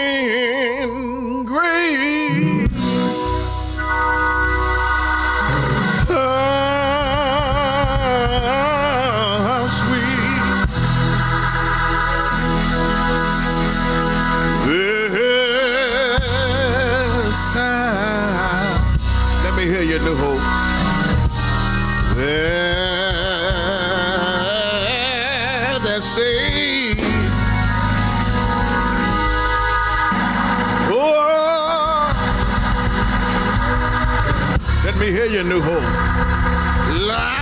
Amazing grace, how sweet the sound. Let me hear your new hope. That saved. Oh, let me hear your new hope. Like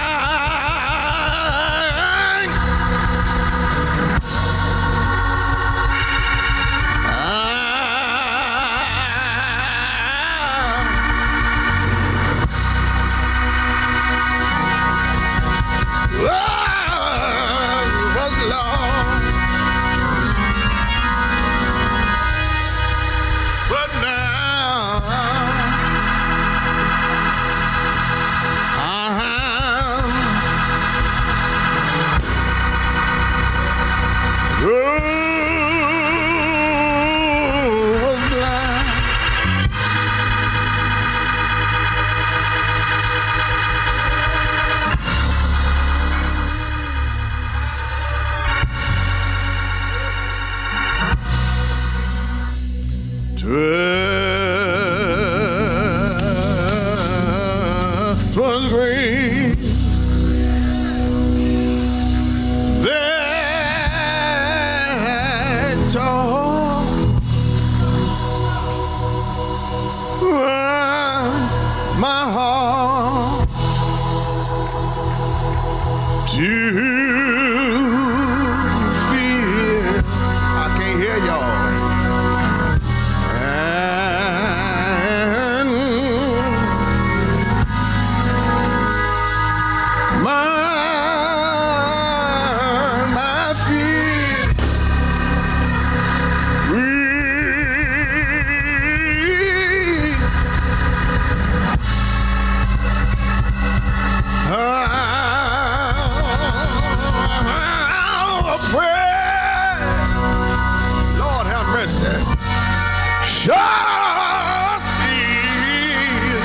was grace that taught my heart to fear. I can't hear y'all.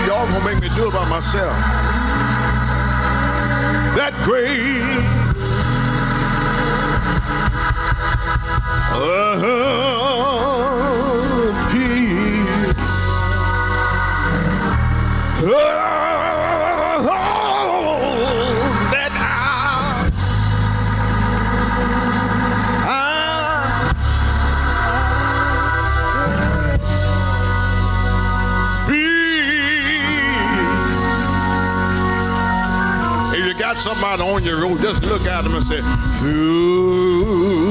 Y'all gonna make me do it by myself. That great peace. That if you got somebody on your road, just look at them and say, through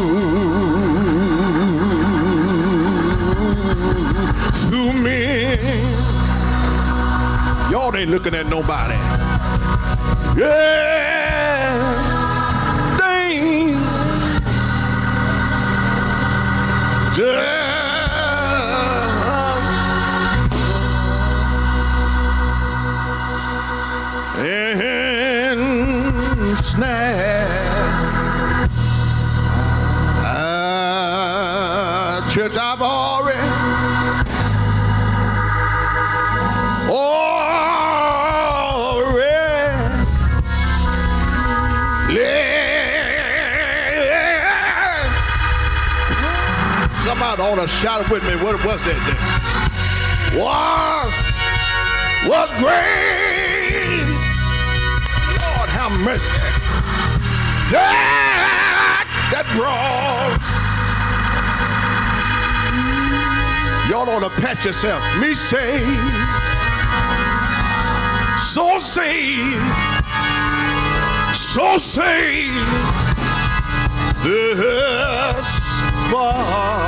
me. Y'all ain't looking at nobody. Yeah, dang. Just and snare. Church, I've already somebody ought to shout with me. What was it then? Was grace. Lord have mercy. That brought. Y'all ought to pat yourself. Me saved. So saved. So saved. This far.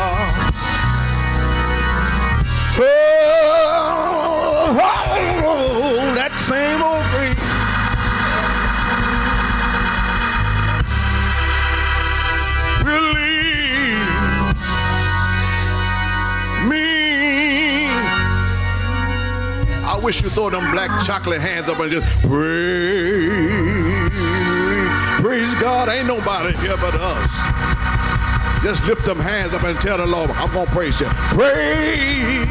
Oh, that same old grace. wish you throw them black chocolate hands up and just praise. Praise God. Ain't nobody here but us. Just lift them hands up and tell the Lord, I'm going to praise you. Praise.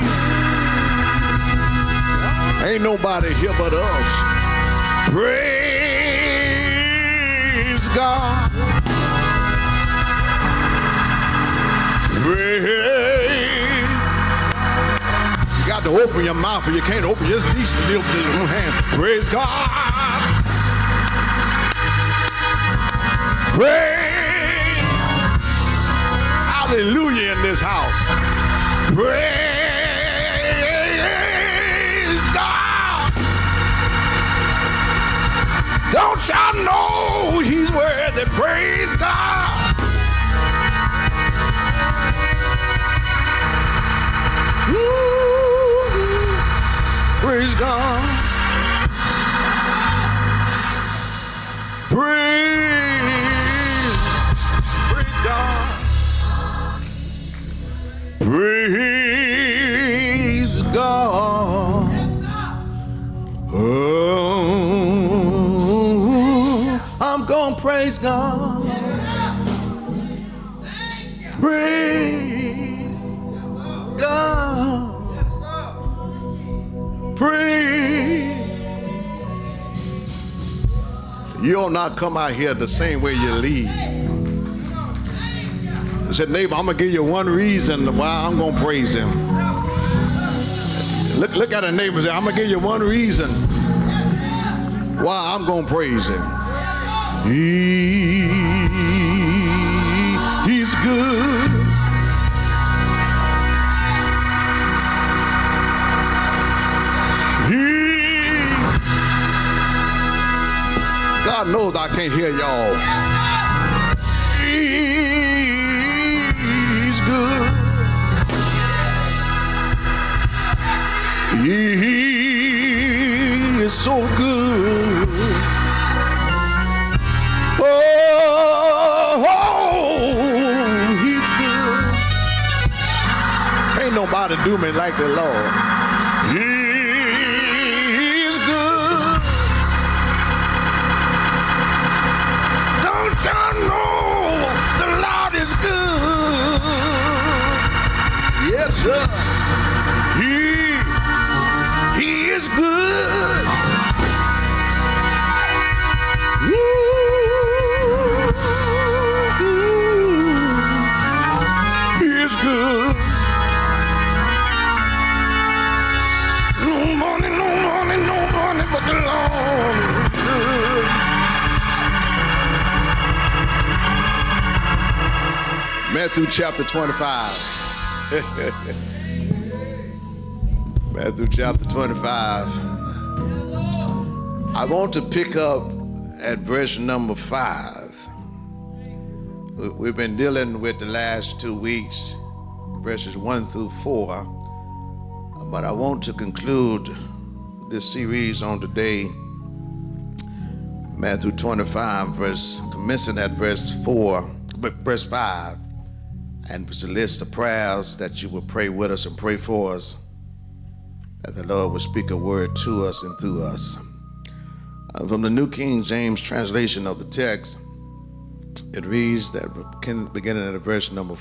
Ain't nobody here but us. Praise God. Praise. You got to open your mouth, and you can't open, just at least lift your hand. Praise God. Praise. Hallelujah in this house. Praise God. Don't y'all know he's worthy? Praise God. Praise God. Praise God. Praise God. Oh, I'm gonna praise God. Praise God. Praise. You'll not come out here the same way you leave. I said, neighbor, I'm going to give you one reason why I'm going to praise him. Look at a neighbor and say, I'm going to give you one reason why I'm going to praise him. He's good. God knows I can't hear y'all. He's good. He is so good. Oh, he's good. Ain't nobody do me like the Lord. He's good. Don't y'all know the Lord is good? Yes, sir. He is good. He is good. No money but the Lord is good. Matthew chapter 25. Matthew chapter 25. I want to pick up at verse number 5. We've been dealing with the last 2 weeks, verses 1 through 4. But I want to conclude this series on today, Matthew 25, commencing at verse 5. And it's a list of prayers that you will pray with us and pray for us, that the Lord will speak a word to us and through us. From the New King James translation of the text, it reads that beginning at verse number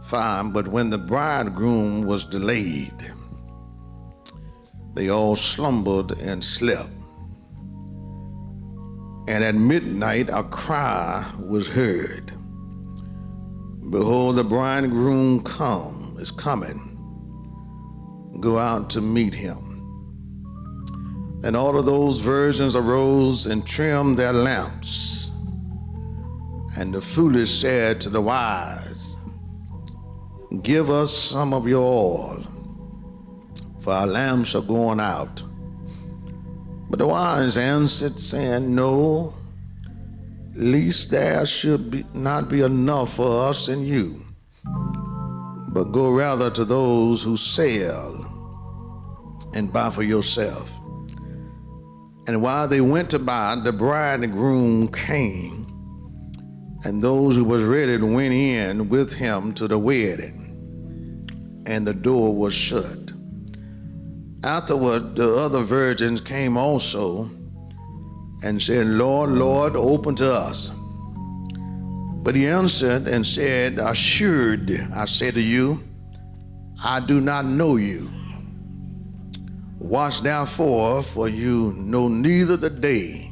5, but when the bridegroom was delayed, they all slumbered and slept. And at midnight a cry was heard, behold, the bridegroom is coming. Go out to meet him. And all of those virgins arose and trimmed their lamps. And the foolish said to the wise, give us some of your oil, for our lamps are going out. But the wise answered, saying, no, lest there should not be enough for us and you, but go rather to those who sell and buy for yourself. And while they went to buy, the bridegroom came, and those who was ready went in with him to the wedding, and the door was shut. Afterward, the other virgins came also and said, Lord, Lord, open to us. But he answered and said, assured, I say to you, I do not know you. Watch therefore, for you know neither the day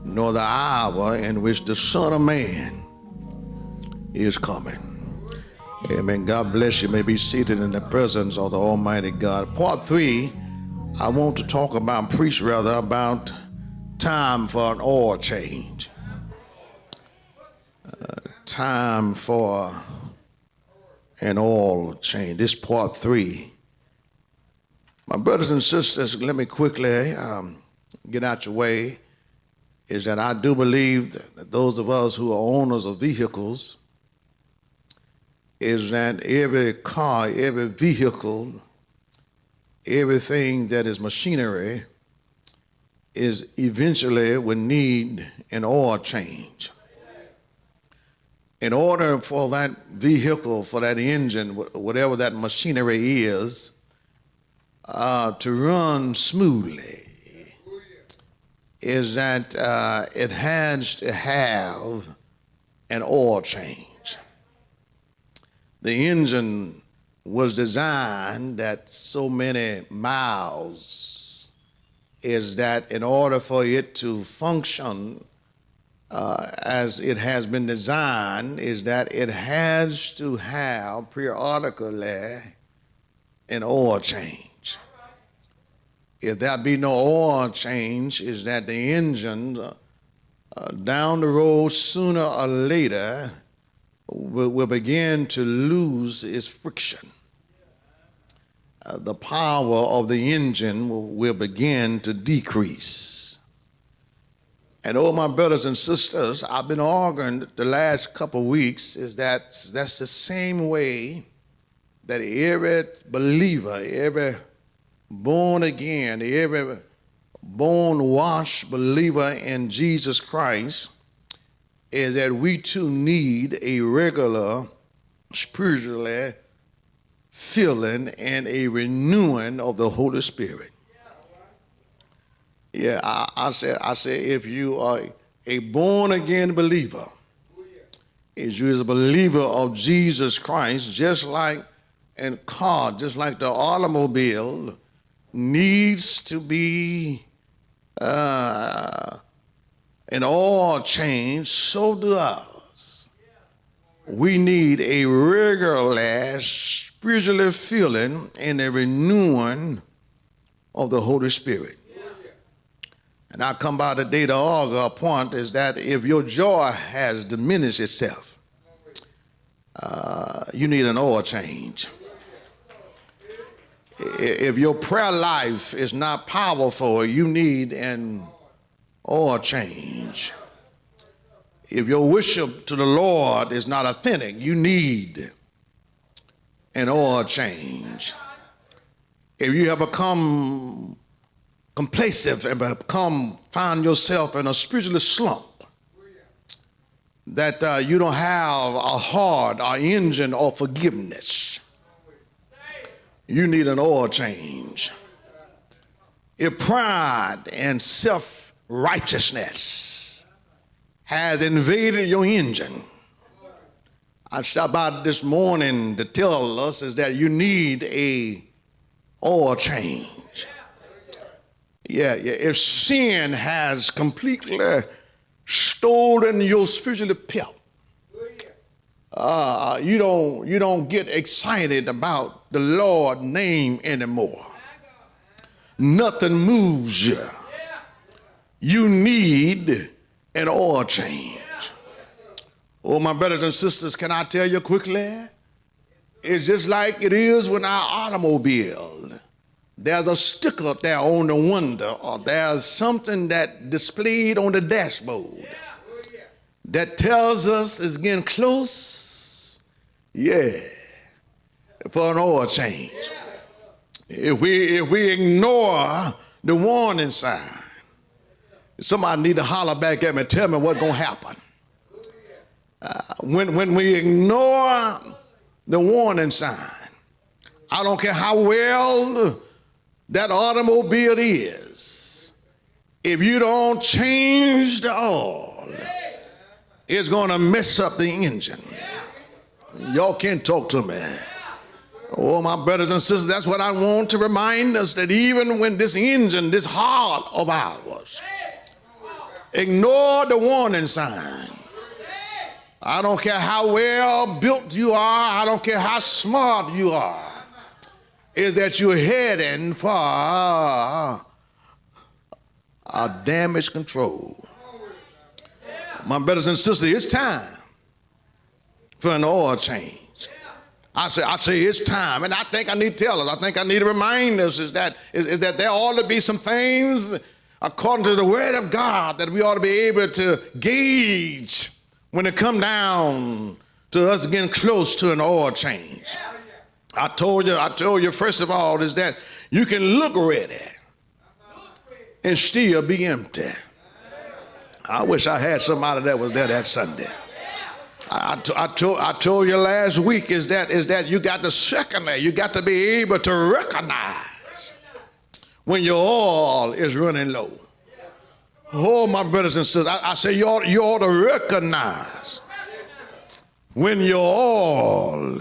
nor the hour in which the Son of Man is coming. Amen. God bless you. May be seated in the presence of the Almighty God. Part 3, I want to talk about, preach rather, about time for an oil change. Time for an oil change. This part 3. My brothers and sisters, let me quickly get out your way, is that I do believe that those of us who are owners of vehicles, is that every car, every vehicle, everything that is machinery is eventually will need an oil change. In order for that vehicle, for that engine, whatever that machinery is, to run smoothly, is that it has to have an oil change. The engine was designed that so many miles, is that in order for it to function as it has been designed, is that it has to have periodically an oil change. If there be no oil change, is that the engine down the road sooner or later will begin to lose its friction. The power of the engine will begin to decrease. And oh, my brothers and sisters, I've been arguing the last couple of weeks is that's the same way that every believer, every born again, every born washed believer in Jesus Christ, is that we too need a regular spiritually filling and a renewing of the Holy Spirit. Yeah, I said, if you are a born-again believer, if you is a believer of Jesus Christ, just like a car, just like the automobile needs to be an oil change, so do us. We need a regular spiritually filling and a renewing of the Holy Spirit. And I come by today to argue a point is that if your joy has diminished itself, you need an oil change. If your prayer life is not powerful, you need an oil change. If your worship to the Lord is not authentic, you need an oil change. If you have become complacent and find yourself in a spiritual slump, that you don't have a heart or engine or forgiveness, you need an oil change. If pride and self-righteousness has invaded your engine, I stopped by this morning to tell us is that you need a oil change. Yeah, if sin has completely stolen your spiritual pep, you don't get excited about the Lord's name anymore. Nothing moves you. You need an oil change. Oh, my brothers and sisters, can I tell you quickly? It's just like it is with our automobile. There's a sticker there on the window, or there's something that displayed on the dashboard that tells us it's getting close, for an oil change. If we ignore the warning sign, somebody need to holler back at me and tell me what's going to happen. When we ignore the warning sign, I don't care how well that automobile is, if you don't change the oil, it's going to mess up the engine. Y'all can't talk to me. Oh, my brothers and sisters, that's what I want to remind us, that even when this engine, this heart of ours, ignore the warning sign. I don't care how well built you are, I don't care how smart you are, is that you're heading for a damage control. My brothers and sisters, it's time for an oil change. I say it's time, and I think I need to tell us, I think I need to remind us is that there ought to be some things according to the word of God that we ought to be able to gauge when it come down to us getting close to an oil change. I told you first of all is that you can look ready and still be empty. I wish I had somebody that was there that Sunday. I told you last week is that you got to secondly, you got to be able to recognize when your oil is running low. Oh, my brothers and sisters, I say you ought to recognize when your oil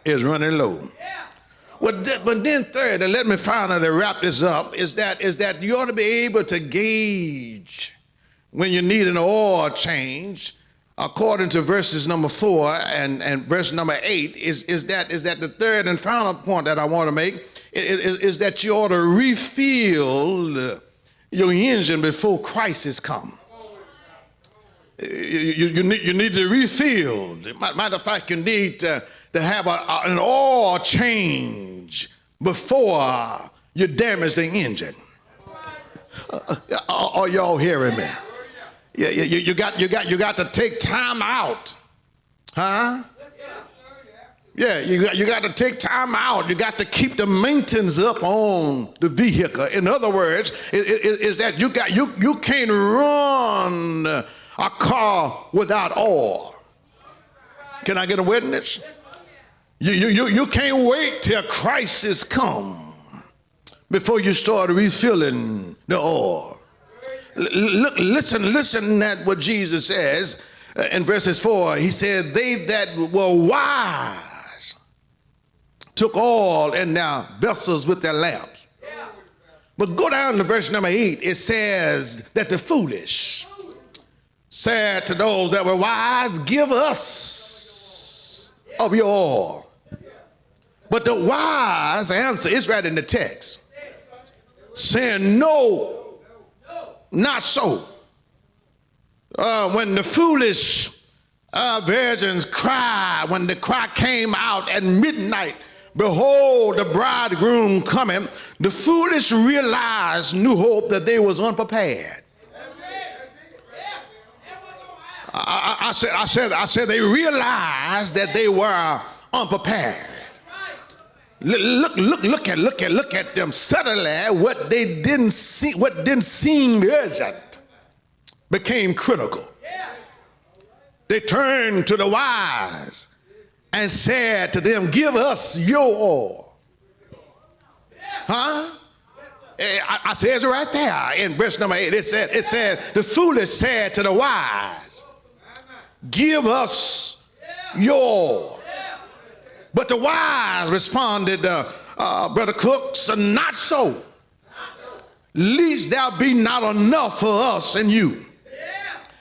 is running low. But then third, and let me finally wrap this up, is that you ought to be able to gauge when you need an oil change. According to verses number 4 and verse number 8, is that the third and final point that I want to make is that you ought to refill your engine before crisis come. You need to refill. Matter of fact, you need to have an oil change before you damage the engine. Are y'all hearing me? Yeah, you got to take time out, huh? Yeah, you got to take time out. You got to keep the maintenance up on the vehicle. In other words, is that you can't run a car without oil. Can I get a witness? You can't wait till crisis come before you start refilling the oil. Listen at what Jesus says in verses 4. He said, they that were wise took oil in their vessels with their lamps. But go down to verse number 8. It says that the foolish said to those that were wise, give us of your oil. But the wise answer is right in the text, saying, no, not so. When the foolish virgins cried, when the cry came out at midnight, behold, the bridegroom coming, the foolish realized new hope that they was unprepared. I said they realized that they were unprepared. Look at them. Suddenly, what didn't seem urgent became critical. They turned to the wise and said to them, give us your oil. Huh? I said it right there in verse number 8. It said the foolish said to the wise, give us your oil. But the wise responded, Brother Cook, so not so. Least there be not enough for us and you.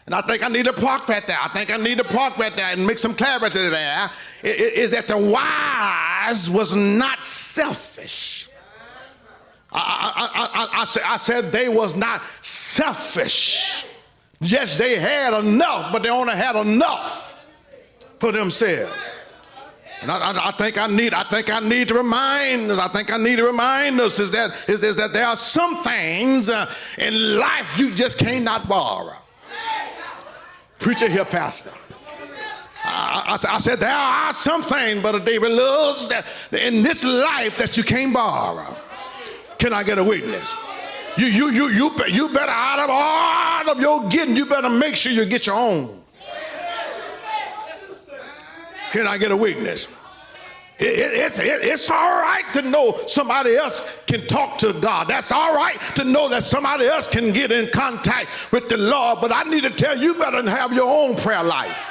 And I think I need to park right there. And make some clarity there. Is that the wise was not selfish. I said they was not selfish. Yes, they had enough, but they only had enough for themselves. And I think I need to remind us is that there are some things in life you just cannot borrow. Preacher here, pastor. I said there are some things, Brother David loves, that in this life that you can't borrow. Can I get a witness? You better, out of all of your getting, you better make sure you get your own. Can I get a witness? It's all right to know somebody else can talk to God. That's all right to know that somebody else can get in contact with the Lord. But I need to tell you, better have your own prayer life.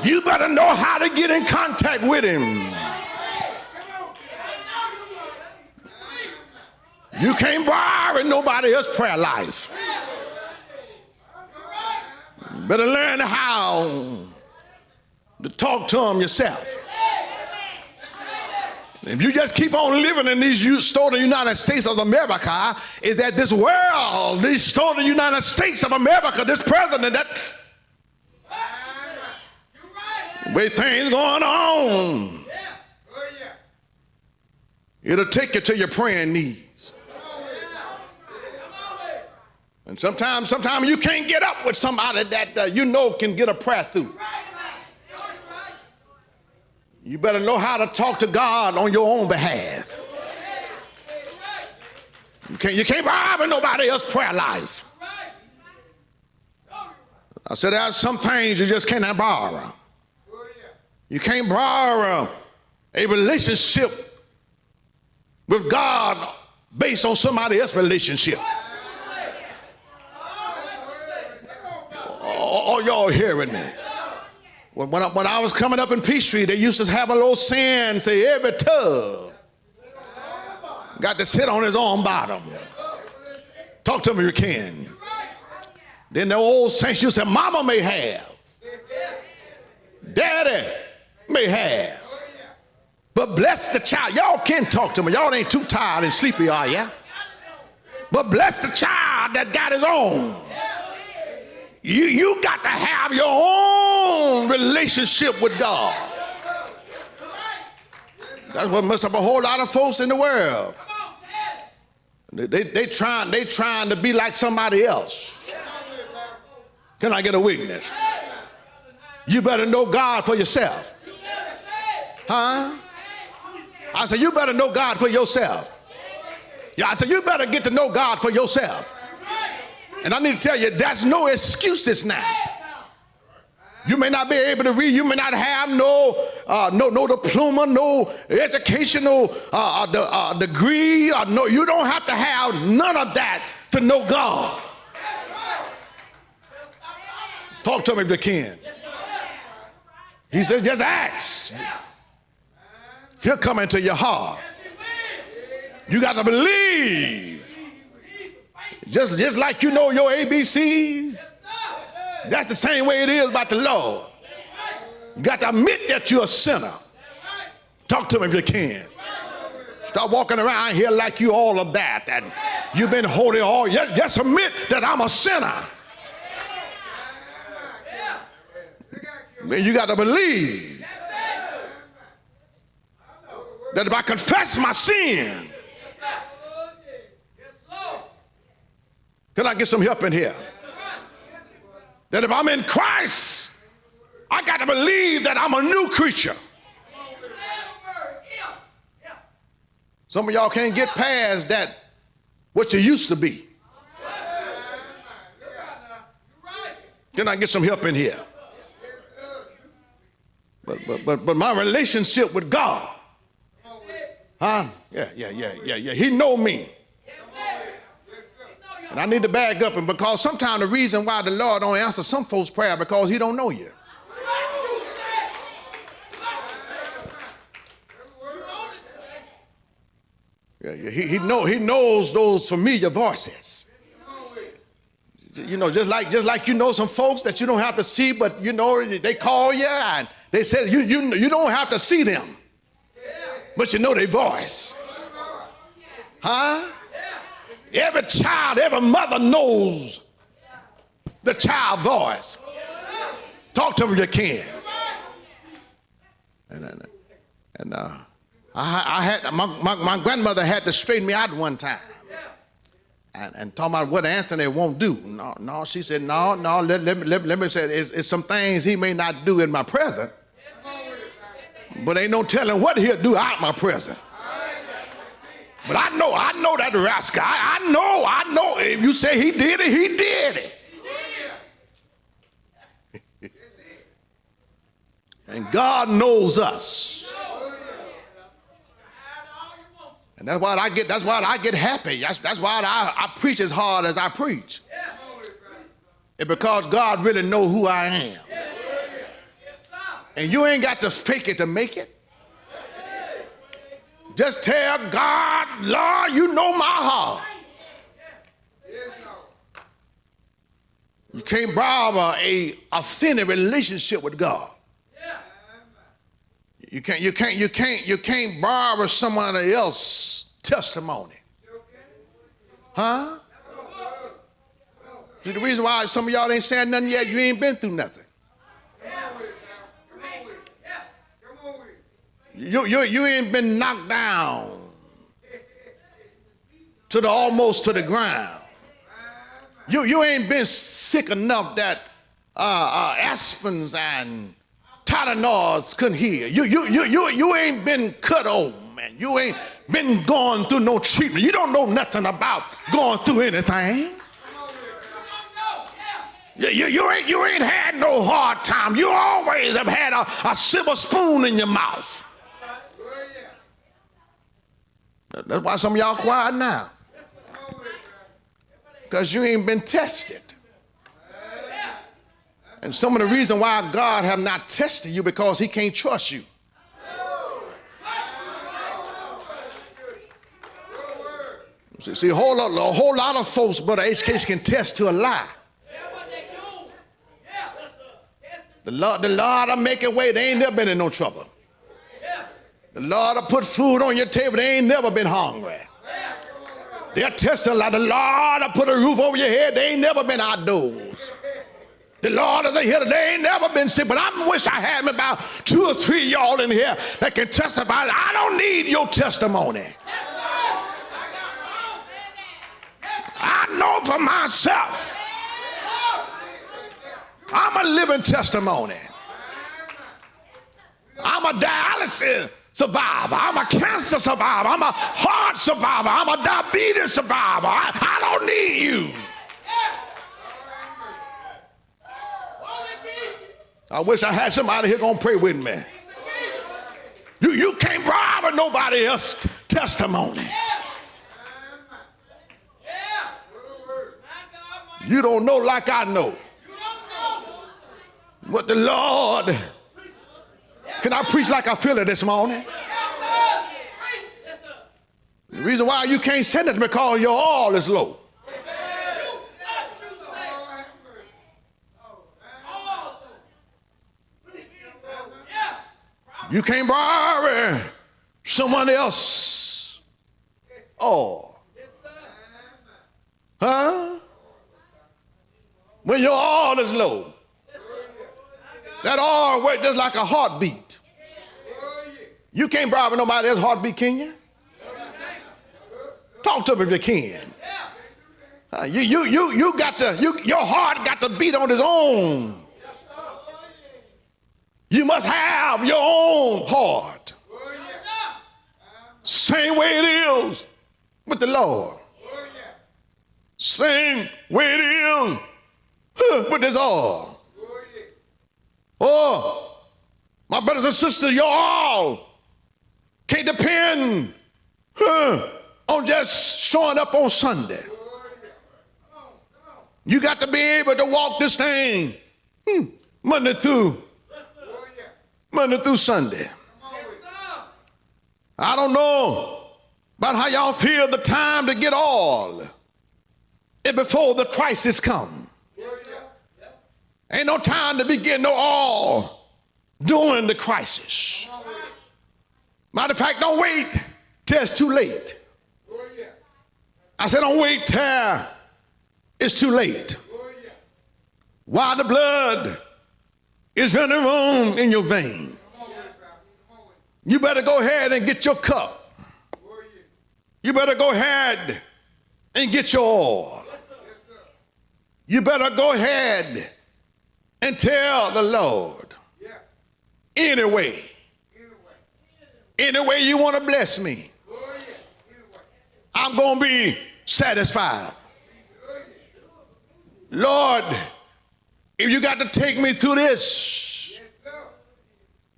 You better know how to get in contact with him. You can't borrow nobody else's prayer life. Better learn how to talk to him yourself. If you just keep on living in these stolen United States of America, is that this world, these stolen United States of America, this president, that way things going on, it'll take you to your praying knees. And sometimes you can't get up with somebody that you know can get a prayer through. You better know how to talk to God on your own behalf. You can't borrow nobody else's prayer life. I said there are some things you just cannot borrow. You can't borrow a relationship with God based on somebody else's relationship. Oh, y'all hearing me? When I was coming up in Peachtree, they used to have a little saying, say every tub got to sit on his own bottom. Talk to me if you can. Then the old saints used to say, mama may have, daddy may have, but bless the child. Y'all can talk to me. Y'all ain't too tired and sleepy, are ya? But bless the child that got his own. You got to have your own relationship with God. That's what messed up a whole lot of folks in the world. They trying to be like somebody else. Can I get a witness? You better know God for yourself. Huh? I said, you better know God for yourself. Yeah, I said, you better get to know God for yourself. And I need to tell you, there's no excuses now. You may not be able to read. You may not have no diploma, no educational degree. Or no, you don't have to have none of that to know God. Talk to me if you can. He said, just ask. He'll come into your heart. You got to believe. Just like you know your ABCs, that's the same way it is about the Lord. You got to admit that you're a sinner. Talk to me if you can. Stop walking around here like you all of that, and you've been holy all. Just admit that I'm a sinner. You got to believe that if I confess my sin, can I get some help in here? That if I'm in Christ, I got to believe that I'm a new creature. Some of y'all can't get past that, what you used to be. Can I get some help in here? But my relationship with God, huh? Yeah. He know me. And I need to back up, and because sometimes the reason why the Lord don't answer some folks' prayer because he don't know you. Yeah, he knows those familiar voices. You know, just like you know some folks that you don't have to see, but you know they call you and they say you don't have to see them, but you know their voice. Huh? Every child, every mother knows the child voice. Talk to them if you can. And I had my grandmother had to straighten me out one time, and talk about what Anthony won't do. No, she said no. Let me say it's some things he may not do in my present, but ain't no telling what he'll do out my present. But I know that rascal. I know. If you say he did it, he did it. And God knows us. And that's why I get happy. That's why I preach as hard as I preach. It's because God really knows who I am. And you ain't got to fake it to make it. Just tell God, Lord, you know my heart. You can't borrow a authentic relationship with God. You can't borrow somebody else's testimony. Huh? See, the reason why some of y'all ain't saying nothing yet, you ain't been through nothing. You ain't been knocked down to the almost to the ground. You ain't been sick enough that aspirins and Tylenols couldn't heal. You ain't been cut open, man. You ain't been going through no treatment. You don't know nothing about going through anything. You ain't had no hard time. You always have had a silver spoon in your mouth. That's why some of y'all quiet now. Because you ain't been tested. And some of the reason why God have not tested you because he can't trust you. See, a whole lot of folks, Brother H.K. can test to a lie. The Lord will make a way. They ain't never been in no trouble. The Lord will put food on your table. They ain't never been hungry. They're testing like the Lord will put a roof over your head. They ain't never been outdoors. The Lord is a healer. They ain't never been sick. But I wish I had about 2 or 3 y'all in here that can testify. I don't need your testimony. I know for myself. I'm a living testimony. I'm a dialysis survivor. I'm a cancer survivor. I'm a heart survivor. I'm a diabetes survivor. I don't need you. I wish I had somebody here gonna pray with me. You can't bribe nobody else's testimony. You don't know like I know. What the Lord. Can I preach like I feel it this morning? The reason why you can't send it is because your oil is low. You can't borrow someone else oil. Huh? When your oil is low. That oil works just like a heartbeat. You can't bribe nobody else's heartbeat, can you? Talk to me if you can. Your heart got to beat on its own. You must have your own heart. Same way it is with the Lord. Same way it is with this oil. Oh, my brothers and sisters, your all can't depend on just showing up on Sunday. You got to be able to walk this thing Monday through Sunday. I don't know about how y'all feel the time to get all and before the crisis comes. Ain't no time to be getting no all during the crisis. Matter of fact, don't wait till it's too late. I said don't wait till it's too late. While the blood is running warm in your vein. You better go ahead and get your cup. You better go ahead and get your oil. You better go ahead and tell the Lord, any way you want to bless me, I'm going to be satisfied. Lord, if you got to take me through this,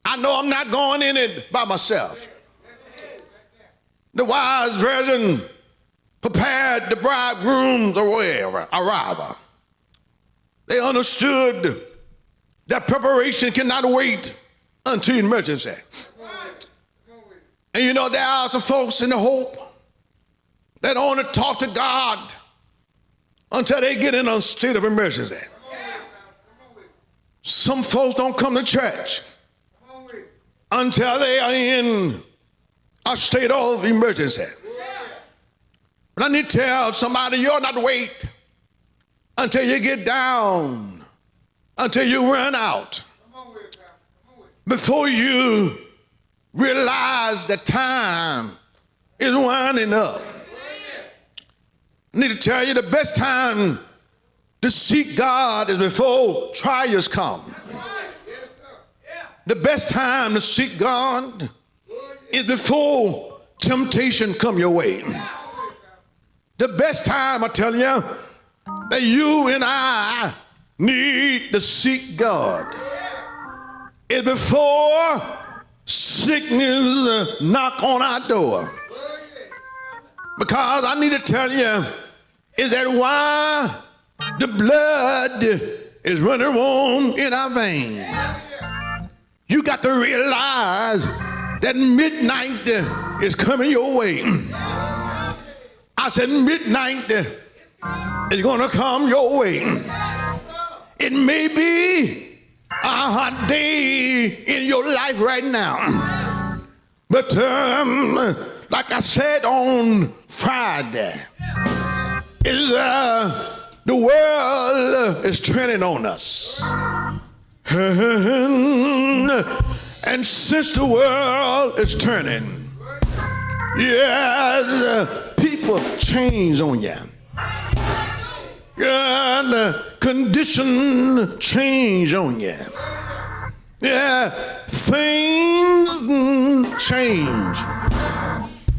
I know I'm not going in it by myself. The wise virgin prepared the bridegroom's arrival. They understood that preparation cannot wait until emergency. And you know, there are some folks in the hope that don't want to talk to God until they get in a state of emergency. Some folks don't come to church until they are in a state of emergency. But I need to tell somebody, you ought not wait until you get down, until you run out, before you realize that time is winding up. I need to tell you, the best time to seek God is before trials come. The best time to seek God is before temptation come your way. The best time, I tell you, that you and I need to seek God is before sickness knock on our door. Because I need to tell you, is that why the blood is running warm in our veins. You got to realize that midnight is coming your way. I said midnight is going to come your way. It may be a hot day in your life right now. But like I said on Friday, is the world is turning on us. And since the world is turning, yes, people change on you. And condition change on you. Yeah, things change.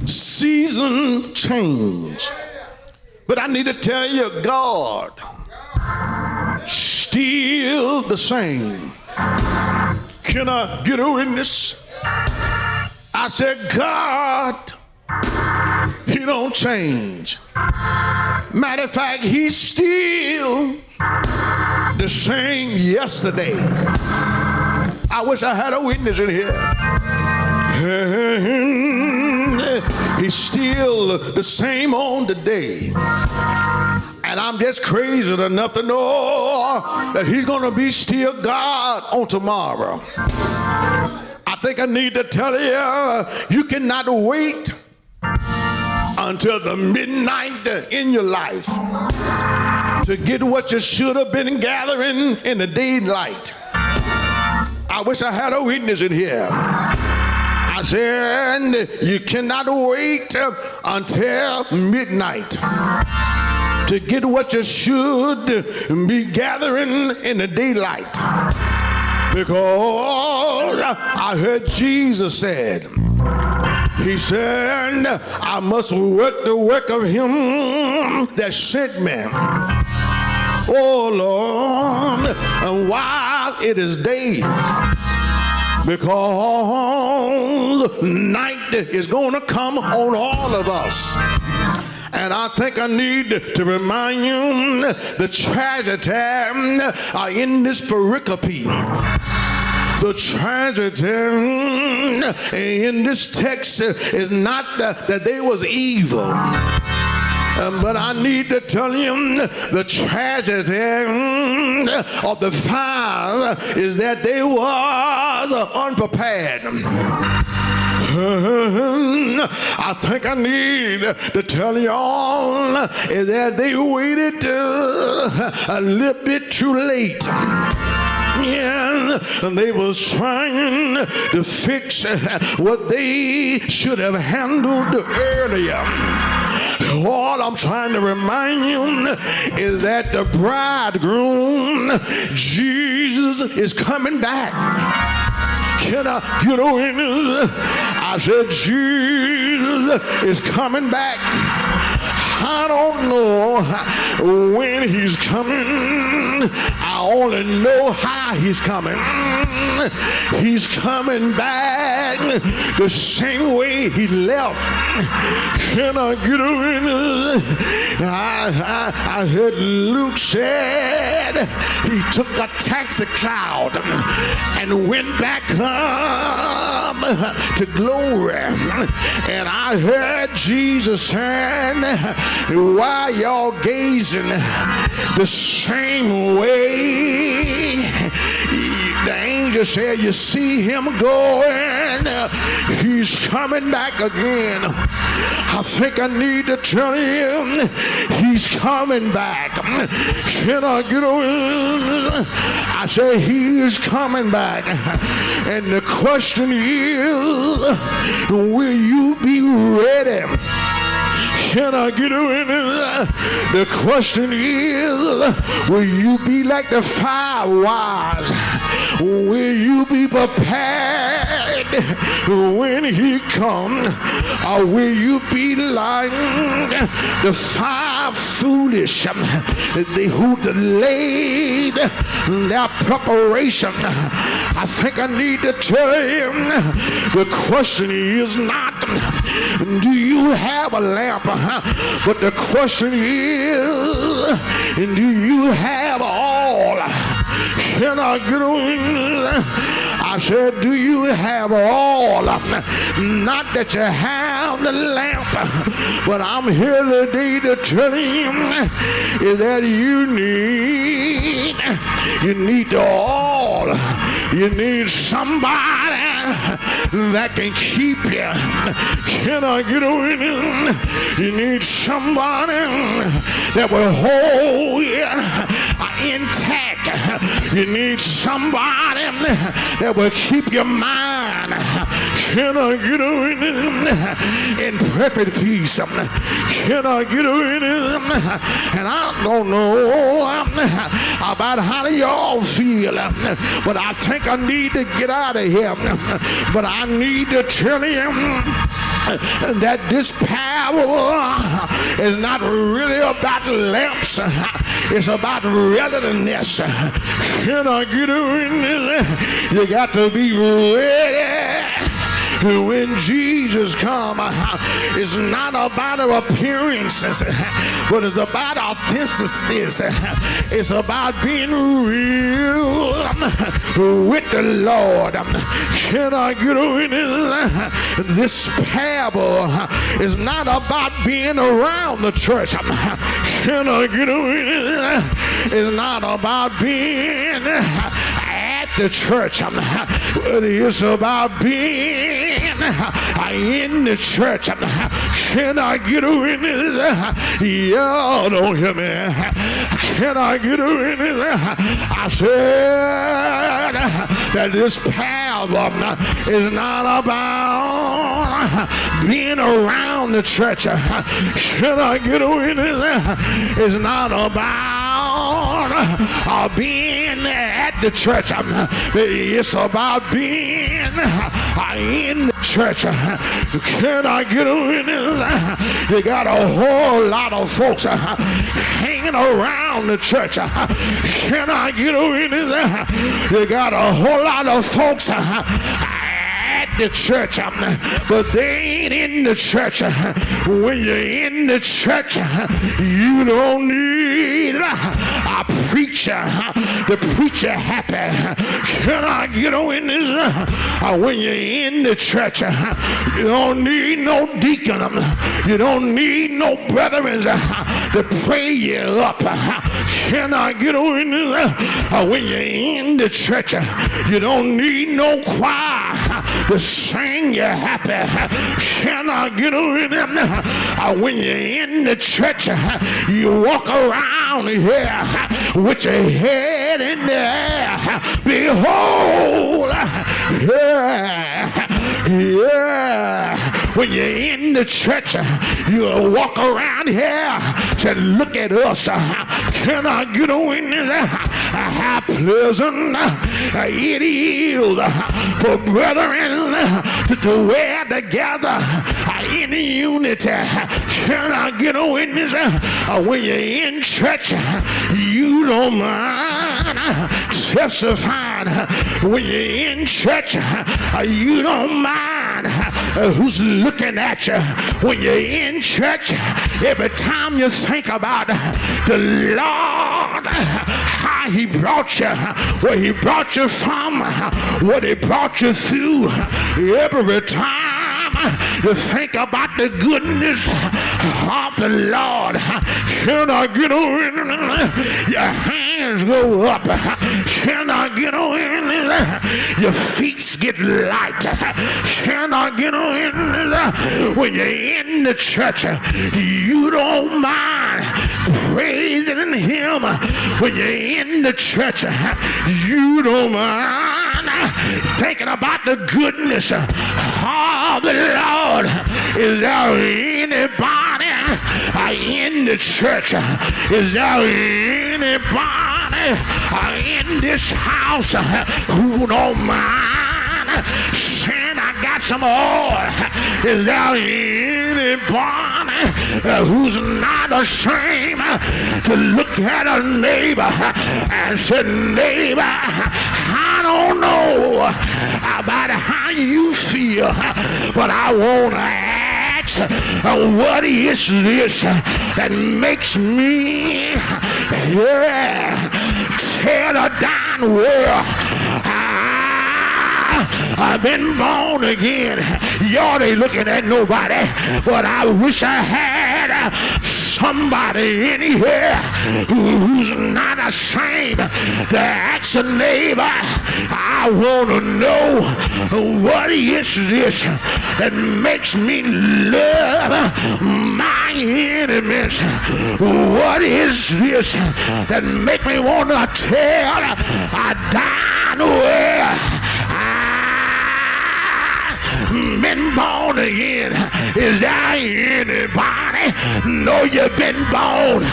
Season change. But I need to tell you, God still the same. Can I get a witness? I said, God, he don't change. Matter of fact, he's still the same yesterday. I wish I had a witness in here. He's still the same on today. And I'm just crazy enough to know that he's going to be still God on tomorrow. I think I need to tell you, you cannot wait until the midnight in your life to get what you should have been gathering in the daylight. I wish I had a witness in here. I said, you cannot wait until midnight to get what you should be gathering in the daylight. Because I heard Jesus said, he said, I must work the work of him that sent me. Oh Lord, and while it is day, because night is going to come on all of us. And I think I need to remind you the tragedy in this pericope. The tragedy in this text is not that they was evil. But I need to tell you the tragedy of the fire is that they was unprepared. I think I need to tell y'all is that they waited a little bit too late. Yeah, and they was trying to fix what they should have handled earlier. All I'm trying to remind you is that the bridegroom, Jesus, is coming back. Can I get a witness? I said, Jesus is coming back. I don't know when he's coming. I only know how he's coming. He's coming back the same way he left. Can I get in? I heard Luke said he took a taxi cloud and went back home to glory. And I heard Jesus saying, why y'all gazing the same way? The angel said, you see him going, he's coming back again. I think I need to tell him he's coming back. Can I get on? I say he is coming back. And the question is, will you be ready? Can I get in? The question is, will you be like the 5 wise? Will you be prepared when he comes? Or will you be like the 5 foolish who delayed their preparation? I think I need to tell him the question is not, do you have a lamp? But the question is, do you have all? Can I get on? I said, do you have all? Not that you have the lamp, but I'm here today to tell him is that you need the all. You need somebody that can keep you. Can I get on? You need somebody that will hold you intact. You need somebody that will keep your mind. Can I get in perfect peace? Can I get in? And I don't know about how y'all feel, but I think I need to get out of here. But I need to tell him that this power is not really about lamps. It's about relativeness. Can I get in? You got to be ready. When Jesus comes, it's not about our appearances, but it's about authenticity. It's about being real with the Lord. Can I get in? This parable is not about being around the church. Can I get in? It's not about being at the church. It is about being in the church. Can I get in? Y'all don't hear me. Can I get in? I said that this parable is not about being around the church. Can I get in? It's not about being at the church. It's about being in the church. Can I get in? You got a whole lot of folks hanging around the church. Can I get in? You got a whole lot of folks at the church, but they ain't in the church. When you're in the church, you don't need a preacher. The preacher happy. Can I get in this? When you're in the church, you don't need no deacon. You don't need no brethren to pray you up. Can I get in this? When you're in the church, you don't need no choir to sing you happy. Can I get in? When you're in the church, you walk around here with your head in the air. Behold, yeah. When you're in the church, you walk around here to look at us. Can I get in? How pleasant it is for brethren to wear together in unity. Can I get a witness? When you're in church, you don't mind testifying. When you're in church, you don't mind who's looking at you. When you're in church, every time you think about the Lord, how he brought you, where he brought you from, what he brought you through, every time you think about the goodness of the Lord, can I get in? Your hands go up. Can I get in? Your feet get light. Can I get in? When you're in the church, you don't mind praising him. When you're in the church, you don't mind thinking about the goodness of the Lord. Is there anybody in the church? Is there anybody in this house who don't mind saying I got some oil? Is there anybody who's not ashamed to look at a neighbor and say, neighbor, I don't know about how you feel, but I want to ask, what is this that makes me tell a dying world I've been born again? Y'all ain't looking at nobody, but I wish I had somebody in here who's not ashamed to ask a neighbor. I want to know, what is this that makes me love my enemies? What is this that makes me want to tell a dying world been born again? Is there anybody know you've been born?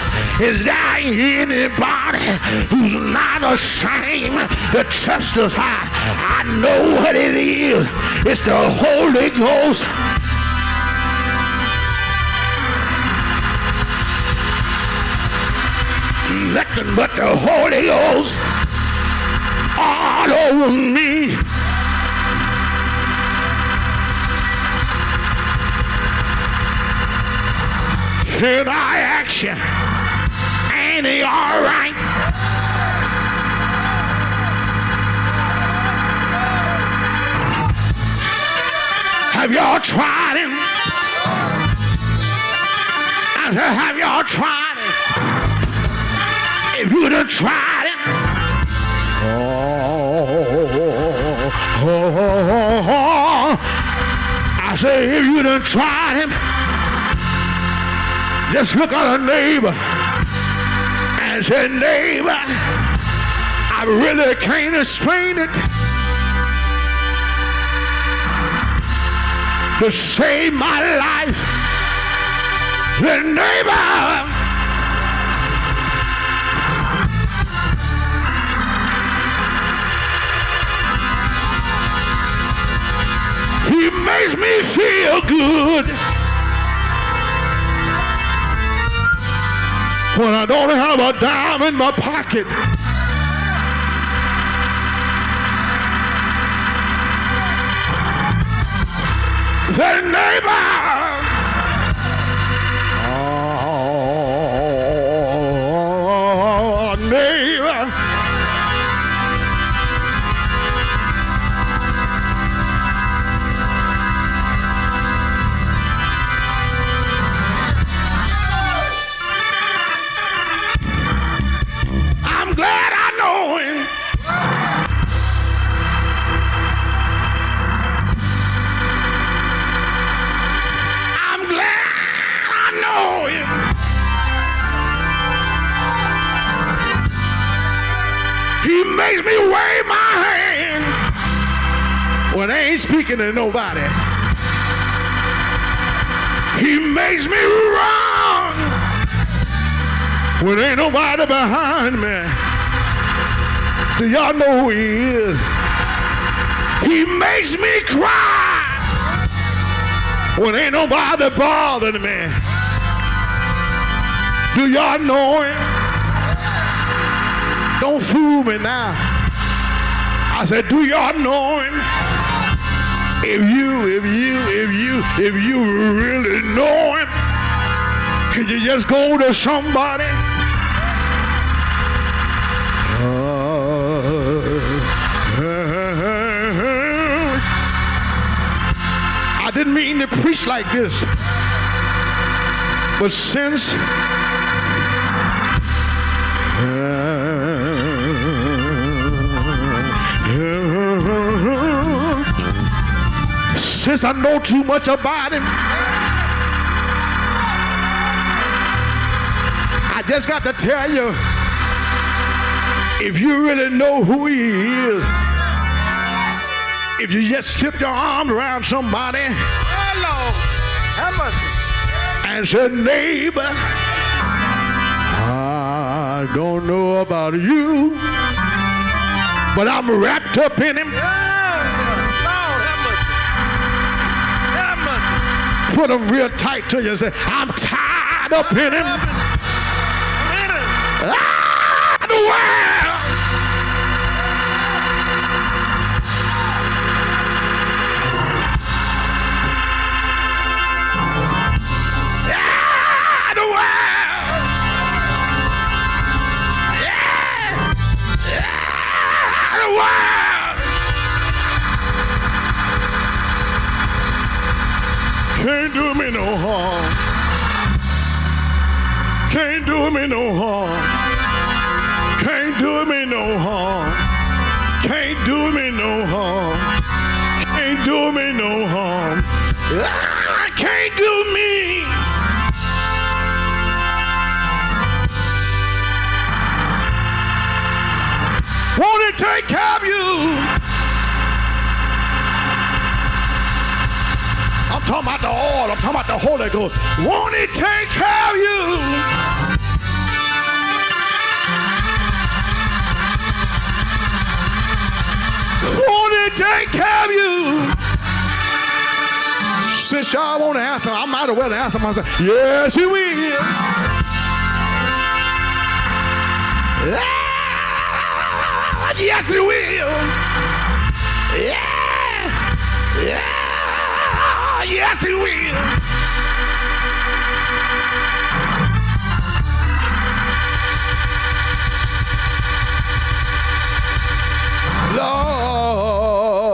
Is there anybody who's not ashamed to testify? I know what it is. It's the Holy Ghost. Nothing but the Holy Ghost all over me. Can I ask you, ain't he all right? Have y'all tried him? I said, have y'all tried him? If you done tried him, I said, if you done tried him, just look at a neighbor and say, neighbor, I really can't explain it. To save my life, the neighbor, he makes me feel good. When I don't have a dime in my pocket, the neighbor, oh, neighbor, I'm glad I know him. I'm glad I know him. He makes me wave my hand when I ain't speaking to nobody. He makes me run when ain't nobody behind me. Do y'all know who he is? He makes me cry when ain't nobody bothering me. Do y'all know him? Don't fool me now. I said, do y'all know him? If you really know him, can you just go to somebody? I didn't mean to preach like this, but since I know too much about him, I just got to tell you, if you really know who he is, if you just slip your arm around somebody and say, neighbor, I don't know about you, but I'm wrapped up in him. Put them real tight to you and say, I'm tied up in him. The world. The world. The world. Can't do me no harm. Can't do me no harm. Can't do me no harm. Can't do me no harm. Can't do me no harm. Can't do me. Won't it take care of you? I'm talking about the oil. I'm talking about the Holy Ghost. Won't it take care of you? Won't it take care of you? Since y'all want to answer, I might as well answer myself. Yes, he will. Yes, he will. Yeah. Yes, he will. Lord,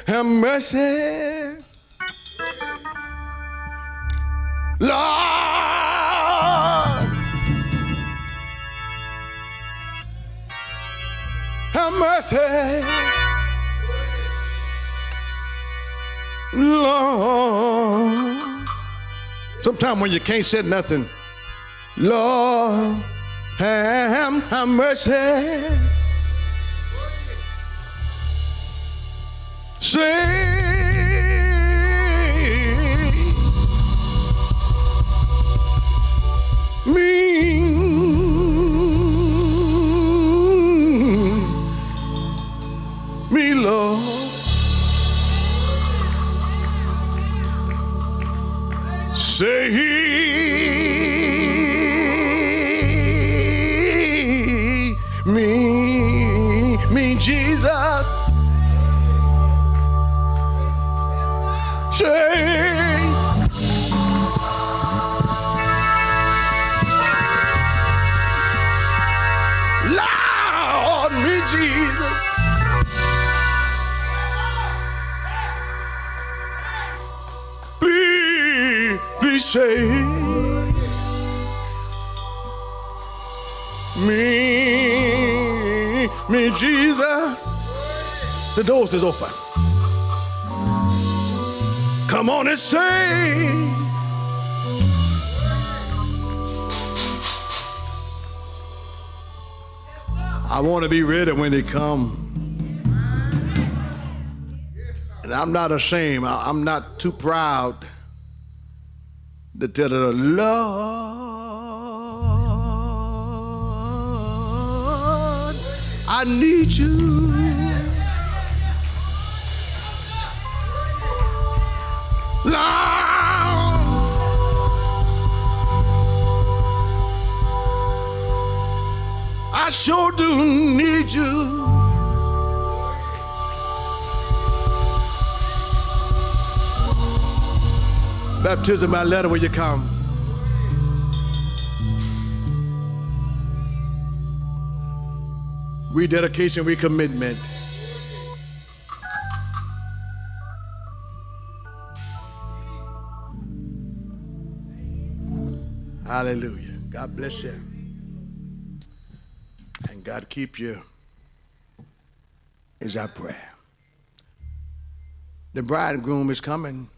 have mercy. Lord, have mercy. Lord, sometimes when you can't say nothing, Lord, have mercy. Say, me, Lord. Say, me, Jesus. Say, Lord, me, Jesus. Please say, me, Jesus. The doors is open. Come on and say, I want to be ready when they come. And I'm not ashamed. I'm not too proud to tell the Lord, I need you. Lord, I sure do need you. Baptism by letter, will you come? Rededication, recommitment. Hallelujah. God bless you. And God keep you is our prayer. The bridegroom is coming.